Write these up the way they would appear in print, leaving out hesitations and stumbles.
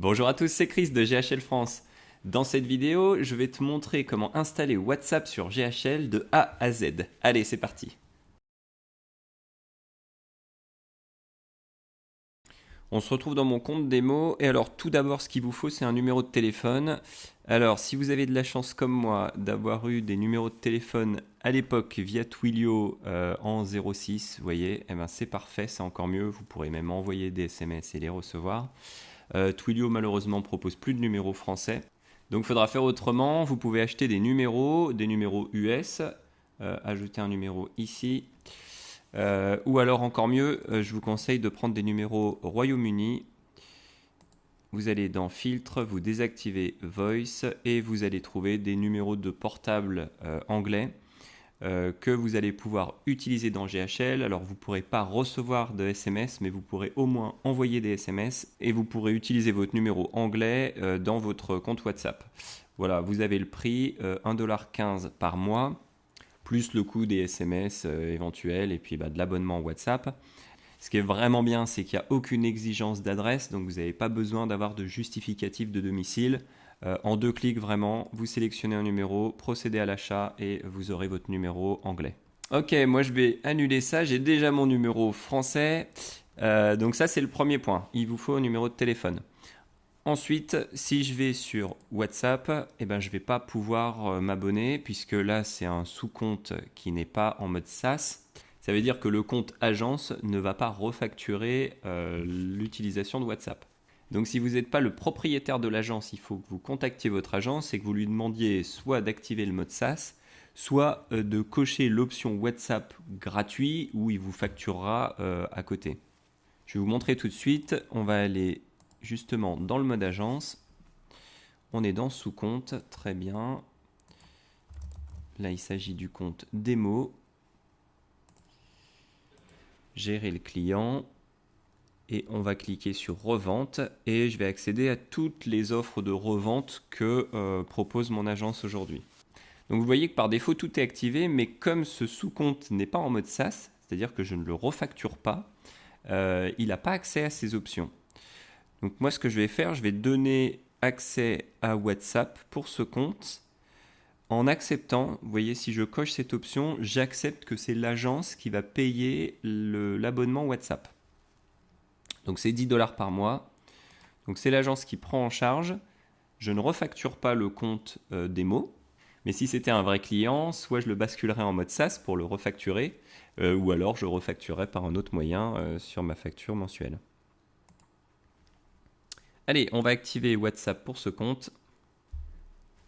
Bonjour à tous, c'est Chris de GHL France. Dans cette vidéo, je vais te montrer comment installer WhatsApp sur GHL de A à Z. Allez, c'est parti. On se retrouve dans mon compte démo et alors tout d'abord ce qu'il vous faut c'est un numéro de téléphone. Alors si vous avez de la chance comme moi d'avoir eu des numéros de téléphone à l'époque via Twilio en 06, vous voyez, eh ben c'est parfait, c'est encore mieux, vous pourrez même envoyer des SMS et les recevoir. Twilio malheureusement propose plus de numéros français. Donc il faudra faire autrement, vous pouvez acheter des numéros US, ajouter un numéro ici, ou alors encore mieux, je vous conseille de prendre des numéros Royaume-Uni. Vous allez dans Filtre, vous désactivez Voice et vous allez trouver des numéros de portable anglais que vous allez pouvoir utiliser dans GHL. Alors vous ne pourrez pas recevoir de SMS, mais vous pourrez au moins envoyer des SMS et vous pourrez utiliser votre numéro anglais dans votre compte WhatsApp. Voilà, vous avez le prix, 1,15$ par mois, plus le coût des SMS éventuels et puis de l'abonnement WhatsApp. Ce qui est vraiment bien, c'est qu'il n'y a aucune exigence d'adresse, donc vous n'avez pas besoin d'avoir de justificatif de domicile. En 2 clics, vraiment, vous sélectionnez un numéro, procédez à l'achat et vous aurez votre numéro anglais. Ok, moi je vais annuler ça, j'ai déjà mon numéro français. Donc ça c'est le premier point, il vous faut un numéro de téléphone. Ensuite, si je vais sur WhatsApp, je ne vais pas pouvoir m'abonner puisque là c'est un sous-compte qui n'est pas en mode SaaS. Ça veut dire que le compte agence ne va pas refacturer l'utilisation de WhatsApp. Donc si vous n'êtes pas le propriétaire de l'agence, il faut que vous contactiez votre agence et que vous lui demandiez soit d'activer le mode SaaS, soit de cocher l'option WhatsApp gratuit où il vous facturera à côté. Je vais vous montrer tout de suite. On va aller justement dans le mode agence. On est dans sous-compte, très bien. Là, il s'agit du compte démo. Gérer le client. Et on va cliquer sur revente et je vais accéder à toutes les offres de revente que propose mon agence aujourd'hui. Donc vous voyez que par défaut tout est activé, mais comme ce sous-compte n'est pas en mode SaaS, c'est-à-dire que je ne le refacture pas, il n'a pas accès à ces options. Donc moi ce que je vais faire, je vais donner accès à WhatsApp pour ce compte. En acceptant, vous voyez, si je coche cette option, j'accepte que c'est l'agence qui va payer l'abonnement WhatsApp. Donc c'est 10$ par mois. Donc c'est l'agence qui prend en charge. Je ne refacture pas le compte démo. Mais si c'était un vrai client, soit je le basculerais en mode SaaS pour le refacturer, ou alors je refacturerais par un autre moyen sur ma facture mensuelle. Allez, on va activer WhatsApp pour ce compte.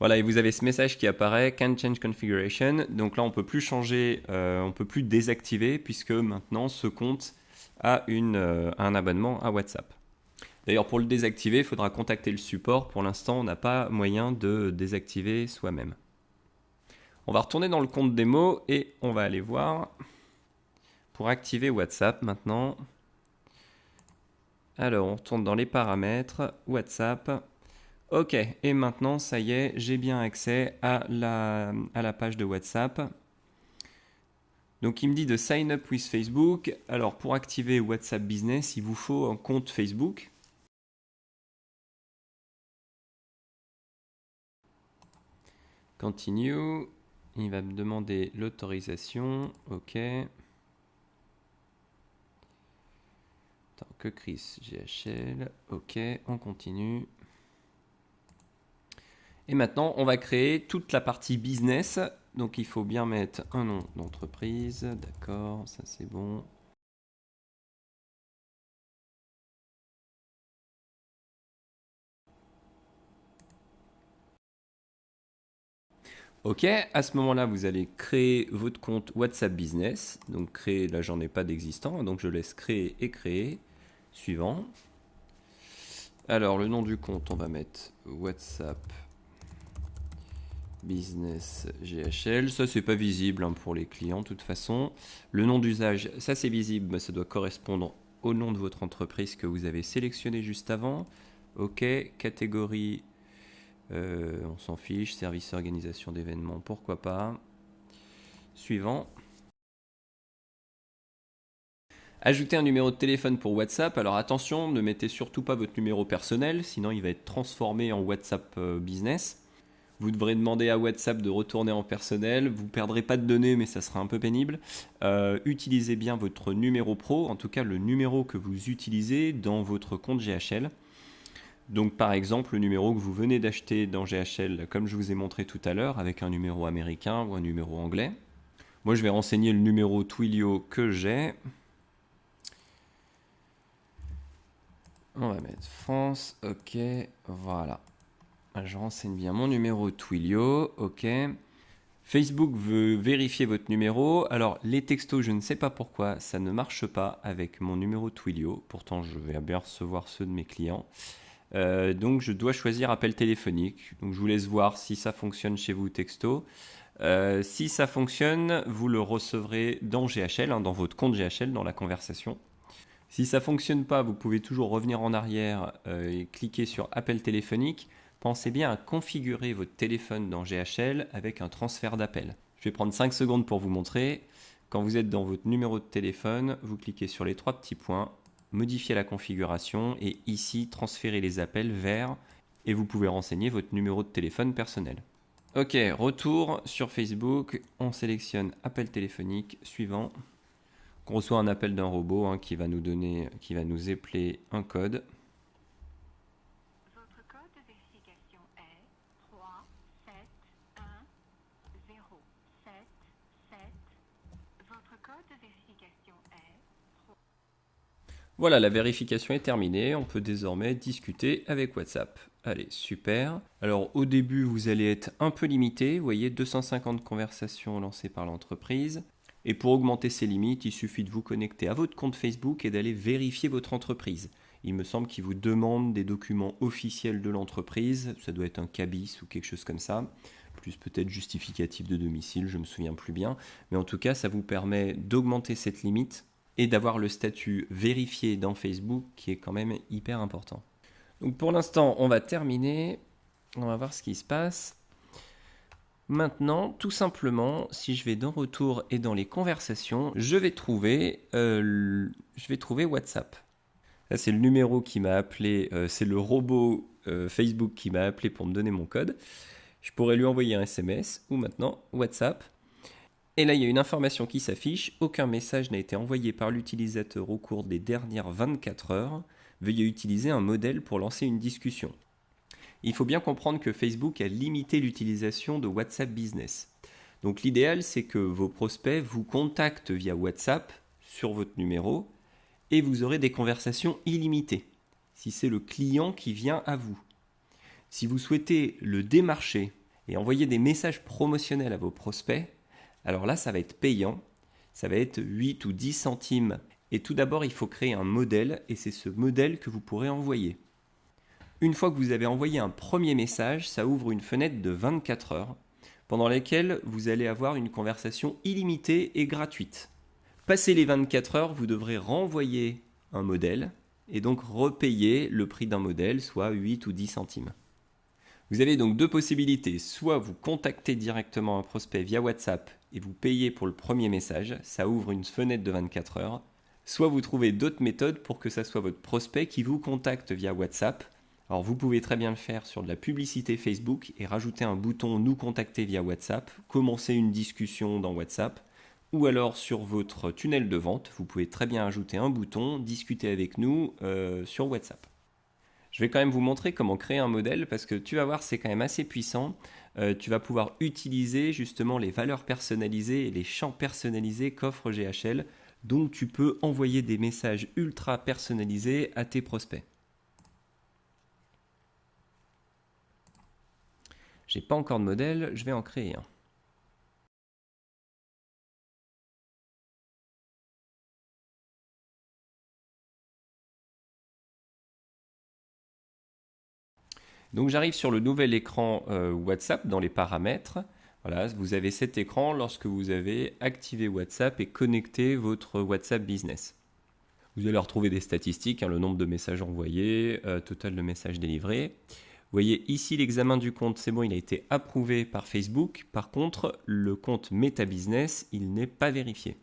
Voilà, et vous avez ce message qui apparaît, Can change configuration. Donc là, on ne peut plus changer, on ne peut plus désactiver puisque maintenant ce compte a un abonnement à WhatsApp. D'ailleurs, pour le désactiver, il faudra contacter le support. Pour l'instant, on n'a pas moyen de désactiver soi-même. On va retourner dans le compte démo et on va aller voir pour activer WhatsApp maintenant. Alors, on retourne dans les paramètres, WhatsApp. Ok, et maintenant, ça y est, j'ai bien accès à la page de WhatsApp. Donc, il me dit de sign up with Facebook. Alors, pour activer WhatsApp Business, il vous faut un compte Facebook. Continue. Il va me demander l'autorisation. Ok. Tant que Chris GHL. Ok, on continue. Et maintenant, on va créer toute la partie business. Donc, il faut bien mettre un nom d'entreprise. D'accord, ça c'est bon. Ok, à ce moment-là, vous allez créer votre compte WhatsApp Business. Donc, créer, là, j'en ai pas d'existant. Donc, je laisse créer et créer. Suivant. Alors, le nom du compte, on va mettre WhatsApp Business GHL. Ça, c'est pas visible pour les clients, de toute façon. Le nom d'usage, ça, c'est visible, mais ça doit correspondre au nom de votre entreprise que vous avez sélectionné juste avant. Ok, catégorie, on s'en fiche, service organisation d'événements, pourquoi pas. Suivant. Ajouter un numéro de téléphone pour WhatsApp. Alors attention, ne mettez surtout pas votre numéro personnel, sinon il va être transformé en WhatsApp Business. Vous devrez demander à WhatsApp de retourner en personnel. Vous ne perdrez pas de données, mais ça sera un peu pénible. Utilisez bien votre numéro pro, en tout cas le numéro que vous utilisez dans votre compte GHL. Donc par exemple, le numéro que vous venez d'acheter dans GHL, comme je vous ai montré tout à l'heure, avec un numéro américain ou un numéro anglais. Moi, je vais renseigner le numéro Twilio que j'ai. On va mettre France, ok, voilà. Je renseigne bien mon numéro Twilio, ok. Facebook veut vérifier votre numéro. Alors, les textos, je ne sais pas pourquoi, ça ne marche pas avec mon numéro Twilio. Pourtant, je vais bien recevoir ceux de mes clients. Donc, je dois choisir appel téléphonique. Donc, je vous laisse voir si ça fonctionne chez vous, texto. Si ça fonctionne, vous le recevrez dans GHL, dans votre compte GHL, dans la conversation. Si ça ne fonctionne pas, vous pouvez toujours revenir en arrière et cliquer sur appel téléphonique. Pensez bien à configurer votre téléphone dans GHL avec un transfert d'appel. Je vais prendre 5 secondes pour vous montrer. Quand vous êtes dans votre numéro de téléphone, vous cliquez sur les 3 petits points, modifier la configuration et ici transférer les appels vers et vous pouvez renseigner votre numéro de téléphone personnel. Ok, retour sur Facebook, on sélectionne appel téléphonique suivant. On reçoit un appel d'un robot qui va nous épeler un code. Votre code de vérification est 371077. Votre code de vérification est... Voilà, la vérification est terminée. On peut désormais discuter avec WhatsApp. Allez, super. Alors au début, vous allez être un peu limité. Vous voyez, 250 conversations lancées par l'entreprise. Et pour augmenter ces limites, il suffit de vous connecter à votre compte Facebook et d'aller vérifier votre entreprise. Il me semble qu'il vous demande des documents officiels de l'entreprise. Ça doit être un cabis ou quelque chose comme ça. Plus peut-être justificatif de domicile, je ne me souviens plus bien. Mais en tout cas, ça vous permet d'augmenter cette limite et d'avoir le statut vérifié dans Facebook qui est quand même hyper important. Donc pour l'instant, on va terminer. On va voir ce qui se passe. Maintenant, tout simplement, si je vais dans Retour et dans les conversations, je vais trouver WhatsApp. Là, c'est le numéro qui m'a appelé, c'est le robot Facebook qui m'a appelé pour me donner mon code. Je pourrais lui envoyer un SMS ou maintenant WhatsApp. Et là, il y a une information qui s'affiche. Aucun message n'a été envoyé par l'utilisateur au cours des dernières 24 heures. Veuillez utiliser un modèle pour lancer une discussion. Il faut bien comprendre que Facebook a limité l'utilisation de WhatsApp Business. Donc l'idéal, c'est que vos prospects vous contactent via WhatsApp sur votre numéro et vous aurez des conversations illimitées, si c'est le client qui vient à vous. Si vous souhaitez le démarcher et envoyer des messages promotionnels à vos prospects, alors là, ça va être payant, ça va être 8 ou 10 centimes. Et tout d'abord, il faut créer un modèle et c'est ce modèle que vous pourrez envoyer. Une fois que vous avez envoyé un premier message, ça ouvre une fenêtre de 24 heures pendant laquelle vous allez avoir une conversation illimitée et gratuite. Passé les 24 heures, vous devrez renvoyer un modèle et donc repayer le prix d'un modèle, soit 8 ou 10 centimes. Vous avez donc deux possibilités, soit vous contactez directement un prospect via WhatsApp et vous payez pour le premier message, ça ouvre une fenêtre de 24 heures, soit vous trouvez d'autres méthodes pour que ça soit votre prospect qui vous contacte via WhatsApp. Alors vous pouvez très bien le faire sur de la publicité Facebook et rajouter un bouton nous contacter via WhatsApp, commencer une discussion dans WhatsApp, ou alors sur votre tunnel de vente, vous pouvez très bien ajouter un bouton discuter avec nous sur WhatsApp. Je vais quand même vous montrer comment créer un modèle parce que tu vas voir, c'est quand même assez puissant. Tu vas pouvoir utiliser justement les valeurs personnalisées et les champs personnalisés qu'offre GHL. Donc tu peux envoyer des messages ultra personnalisés à tes prospects. J'ai pas encore de modèle, je vais en créer un. Donc j'arrive sur le nouvel écran WhatsApp dans les paramètres. Voilà, vous avez cet écran lorsque vous avez activé WhatsApp et connecté votre WhatsApp Business. Vous allez retrouver des statistiques, le nombre de messages envoyés, total de messages délivrés. Vous voyez ici l'examen du compte, c'est bon, il a été approuvé par Facebook. Par contre, le compte Meta Business, il n'est pas vérifié.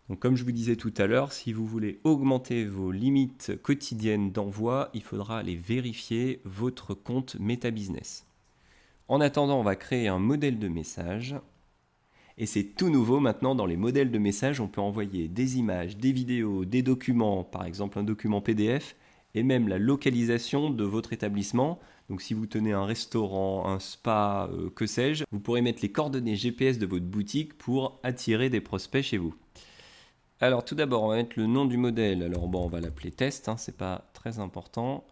Donc comme je vous disais tout à l'heure, si vous voulez augmenter vos limites quotidiennes d'envoi, il faudra aller vérifier votre compte Meta Business. En attendant, on va créer un modèle de message. Et c'est tout nouveau maintenant dans les modèles de messages, on peut envoyer des images, des vidéos, des documents, par exemple un document PDF, et même la localisation de votre établissement. Donc si vous tenez un restaurant, un spa, que sais-je, vous pourrez mettre les coordonnées GPS de votre boutique pour attirer des prospects chez vous. Alors tout d'abord, on va mettre le nom du modèle. Alors bon, on va l'appeler test, c'est pas très important.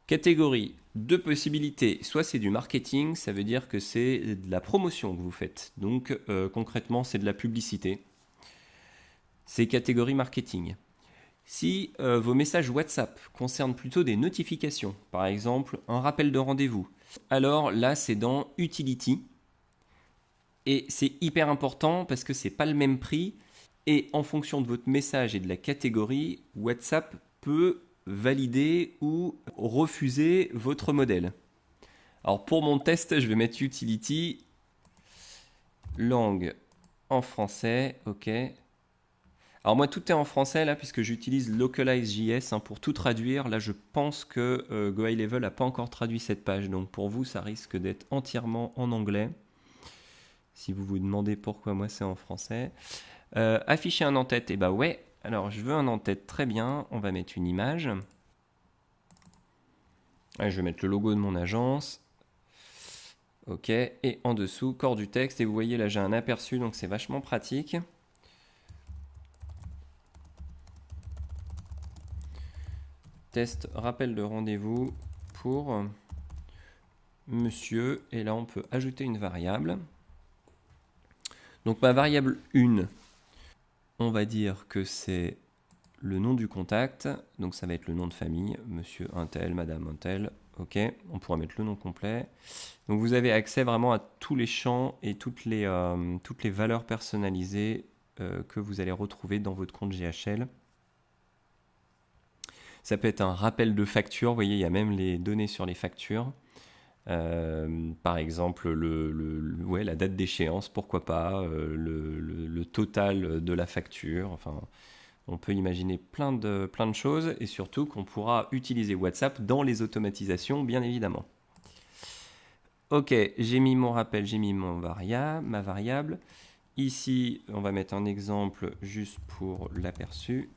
Catégorie, deux possibilités. Soit c'est du marketing, ça veut dire que c'est de la promotion que vous faites. Donc concrètement, c'est de la publicité. C'est catégorie marketing. Si vos messages WhatsApp concernent plutôt des notifications, par exemple un rappel de rendez-vous, alors là c'est dans Utility. Et c'est hyper important parce que c'est pas le même prix. Et en fonction de votre message et de la catégorie, WhatsApp peut valider ou refuser votre modèle. Alors pour mon test, je vais mettre Utility, langue en français, ok. Alors moi tout est en français là puisque j'utilise Localize.js pour tout traduire. Là je pense que GoHighLevel n'a pas encore traduit cette page, donc pour vous ça risque d'être entièrement en anglais. Si vous vous demandez pourquoi moi c'est en français. Afficher un en-tête, et bah ouais. Alors, je veux un en-tête, très bien. On va mettre une image. Je vais mettre le logo de mon agence. Ok, et en dessous, corps du texte. Et vous voyez, là, j'ai un aperçu, donc c'est vachement pratique. Test, rappel de rendez-vous pour monsieur. Et là, on peut ajouter une variable. Donc, ma variable 1, on va dire que c'est le nom du contact, donc ça va être le nom de famille, monsieur untel, madame untel, ok, on pourra mettre le nom complet. Donc vous avez accès vraiment à tous les champs et toutes les valeurs personnalisées que vous allez retrouver dans votre compte GHL. Ça peut être un rappel de facture, vous voyez, il y a même les données sur les factures. Par exemple, la date d'échéance, pourquoi pas, le total de la facture, enfin... On peut imaginer plein de choses et surtout qu'on pourra utiliser WhatsApp dans les automatisations, bien évidemment. Ok, j'ai mis mon rappel, j'ai mis ma variable. Ici, on va mettre un exemple juste pour l'aperçu.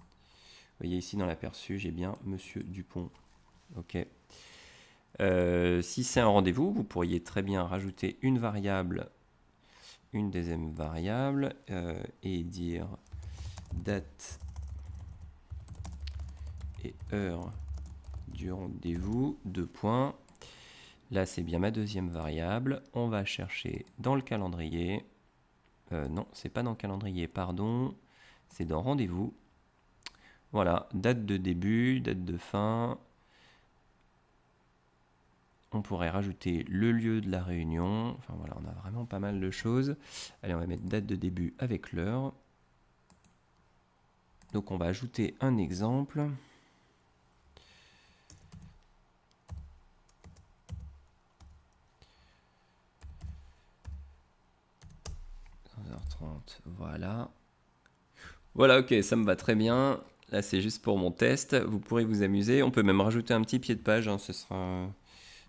Vous voyez ici dans l'aperçu, j'ai bien Monsieur Dupont. Ok. Si c'est un rendez-vous, vous pourriez très bien rajouter une variable, une deuxième variable et dire date et heure du rendez-vous, 2 points. Là, c'est bien ma deuxième variable. On va chercher dans le calendrier. Non, c'est pas dans le calendrier, pardon. C'est dans rendez-vous. Voilà, date de début, date de fin. On pourrait rajouter le lieu de la réunion. Enfin voilà, on a vraiment pas mal de choses. Allez, on va mettre date de début avec l'heure. Donc on va ajouter un exemple. Voilà. Voilà, ok, ça me va très bien. Là, c'est juste pour mon test. Vous pourrez vous amuser. On peut même rajouter un petit pied de page. Ce sera...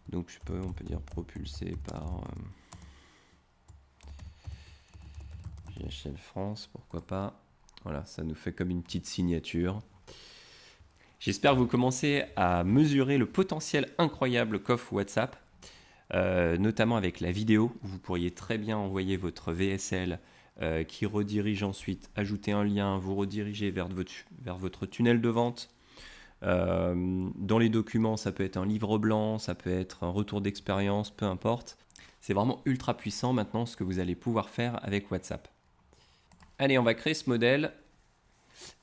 Donc, on peut dire propulsé par GHL France, pourquoi pas. Voilà, ça nous fait comme une petite signature. J'espère que vous commencez à mesurer le potentiel incroyable qu'offre WhatsApp, notamment avec la vidéo, où vous pourriez très bien envoyer votre VSL qui redirige ensuite, ajouter un lien, vous rediriger vers votre tunnel de vente. Dans les documents, ça peut être un livre blanc, ça peut être un retour d'expérience, peu importe. C'est vraiment ultra puissant maintenant ce que vous allez pouvoir faire avec WhatsApp. Allez, on va créer ce modèle.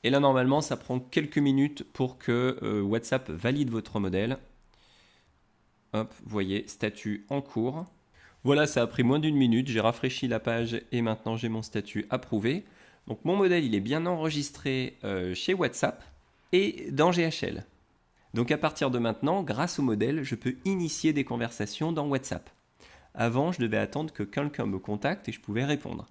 Et là, normalement, ça prend quelques minutes pour que WhatsApp valide votre modèle. Hop, vous voyez, statut en cours. Voilà, ça a pris moins d'une minute. J'ai rafraîchi la page et maintenant j'ai mon statut approuvé. Donc mon modèle, il est bien enregistré chez WhatsApp et dans GHL. Donc à partir de maintenant, grâce au modèle, je peux initier des conversations dans WhatsApp. Avant, je devais attendre que quelqu'un me contacte et je pouvais répondre.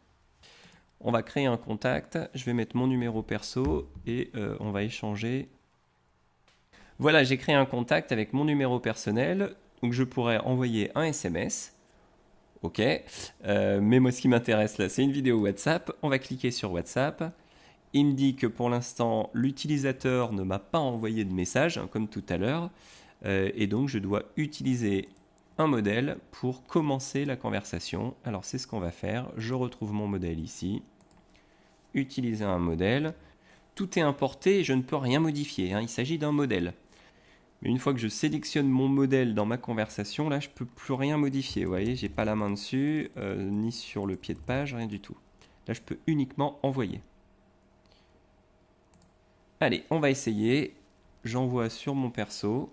On va créer un contact, je vais mettre mon numéro perso et on va échanger. Voilà, j'ai créé un contact avec mon numéro personnel, donc je pourrais envoyer un SMS. Ok, mais moi ce qui m'intéresse là, c'est une vidéo WhatsApp. On va cliquer sur WhatsApp. Il me dit que pour l'instant, l'utilisateur ne m'a pas envoyé de message, hein, comme tout à l'heure, et donc je dois utiliser un modèle pour commencer la conversation. Alors c'est ce qu'on va faire. Je retrouve mon modèle ici. Utiliser un modèle. Tout est importé et je ne peux rien modifier, hein, il s'agit d'un modèle. Mais une fois que je sélectionne mon modèle dans ma conversation, là, je ne peux plus rien modifier. Vous voyez, j'ai pas la main dessus, ni sur le pied de page, rien du tout. Là, je peux uniquement envoyer. Allez, on va essayer. J'envoie sur mon perso.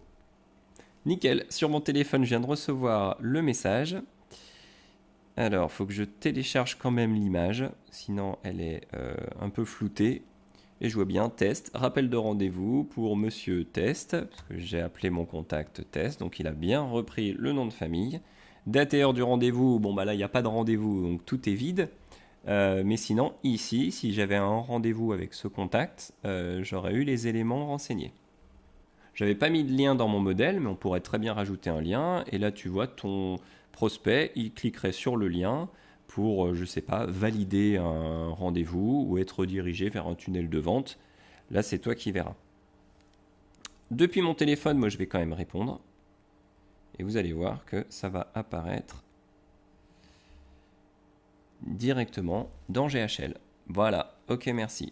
Nickel, sur mon téléphone, je viens de recevoir le message. Alors, il faut que je télécharge quand même l'image, sinon elle est un peu floutée. Et je vois bien test, rappel de rendez-vous pour monsieur test, parce que j'ai appelé mon contact test, donc il a bien repris le nom de famille. Date et heure du rendez-vous, bon bah là il n'y a pas de rendez-vous, donc tout est vide. Mais sinon, ici, si j'avais un rendez-vous avec ce contact, j'aurais eu les éléments renseignés. J'avais pas mis de lien dans mon modèle, mais on pourrait très bien rajouter un lien. Et là, tu vois, ton prospect, il cliquerait sur le lien pour, je sais pas, valider un rendez-vous ou être redirigé vers un tunnel de vente. Là, c'est toi qui verras. Depuis mon téléphone, moi, je vais quand même répondre. Et vous allez voir que ça va apparaître directement dans GHL. Voilà, ok, merci.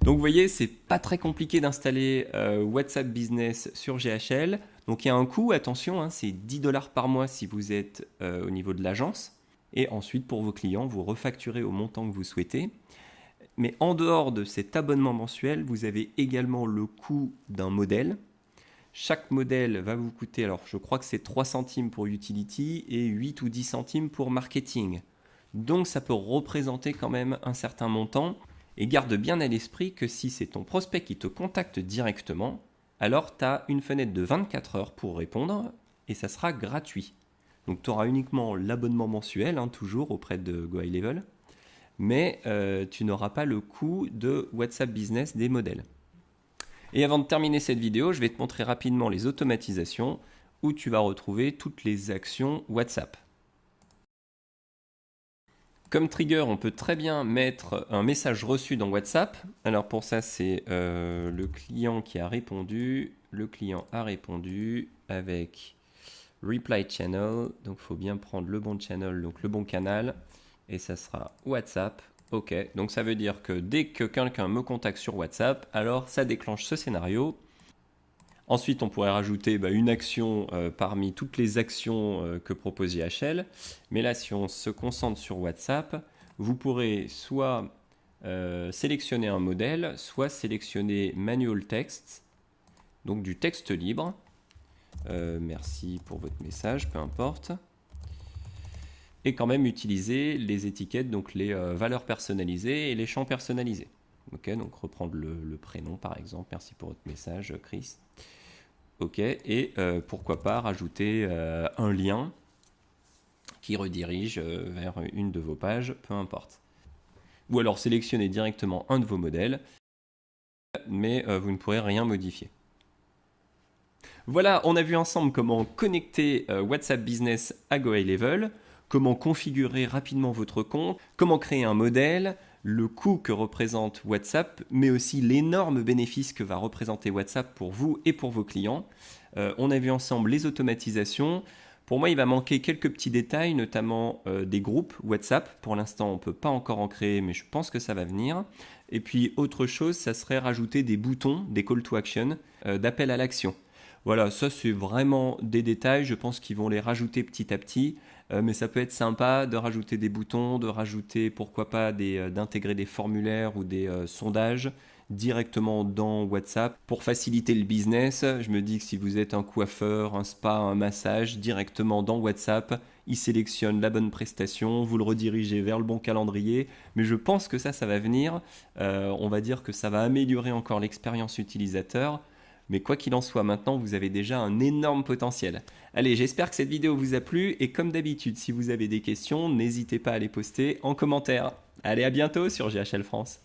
Donc vous voyez, c'est pas très compliqué d'installer WhatsApp Business sur GHL. Donc il y a un coût, attention, hein, c'est 10 $ par mois si vous êtes au niveau de l'agence. Et ensuite, pour vos clients, vous refacturez au montant que vous souhaitez. Mais en dehors de cet abonnement mensuel, vous avez également le coût d'un modèle. Chaque modèle va vous coûter, alors je crois que c'est 3 centimes pour Utility et 8 ou 10 centimes pour Marketing. Donc ça peut représenter quand même un certain montant. Et garde bien à l'esprit que si c'est ton prospect qui te contacte directement, alors tu as une fenêtre de 24 heures pour répondre et ça sera gratuit. Donc tu auras uniquement l'abonnement mensuel, hein, toujours auprès de Go High Level, mais tu n'auras pas le coût de WhatsApp Business des modèles. Et avant de terminer cette vidéo, je vais te montrer rapidement les automatisations où tu vas retrouver toutes les actions WhatsApp. Comme trigger, on peut très bien mettre un message reçu dans WhatsApp. Alors pour ça, c'est le client qui a répondu. Le client a répondu avec reply channel. Donc il faut bien prendre le bon channel, donc le bon canal. Et ça sera WhatsApp. OK. Donc ça veut dire que dès que quelqu'un me contacte sur WhatsApp, alors ça déclenche ce scénario. Ensuite, on pourrait rajouter une action parmi toutes les actions que propose GHL. Mais là, si on se concentre sur WhatsApp, vous pourrez soit sélectionner un modèle, soit sélectionner manual text, donc du texte libre. Merci pour votre message, peu importe. Et quand même utiliser les étiquettes, donc les valeurs personnalisées et les champs personnalisés. Ok, donc reprendre le prénom par exemple. Merci pour votre message, Chris. Ok, et pourquoi pas rajouter un lien qui redirige vers une de vos pages, peu importe. Ou alors sélectionner directement un de vos modèles, mais vous ne pourrez rien modifier. Voilà, on a vu ensemble comment connecter WhatsApp Business à Go High Level, comment configurer rapidement votre compte, comment créer un modèle, le coût que représente WhatsApp, mais aussi l'énorme bénéfice que va représenter WhatsApp pour vous et pour vos clients. On a vu ensemble les automatisations. Pour moi, il va manquer quelques petits détails, notamment des groupes WhatsApp. Pour l'instant, on ne peut pas encore en créer, mais je pense que ça va venir. Et puis, autre chose, ça serait rajouter des boutons, des call to action, d'appel à l'action. Voilà, ça c'est vraiment des détails, je pense qu'ils vont les rajouter petit à petit, mais ça peut être sympa de rajouter des boutons, de rajouter pourquoi pas d'intégrer des formulaires ou des sondages directement dans WhatsApp pour faciliter le business. Je me dis que si vous êtes un coiffeur, un spa, un massage, directement dans WhatsApp, il sélectionne la bonne prestation, vous le redirigez vers le bon calendrier, mais je pense que ça va venir. On va dire que ça va améliorer encore l'expérience utilisateur. Mais quoi qu'il en soit, maintenant, vous avez déjà un énorme potentiel. Allez, j'espère que cette vidéo vous a plu. Et comme d'habitude, si vous avez des questions, n'hésitez pas à les poster en commentaire. Allez, à bientôt sur GHL France.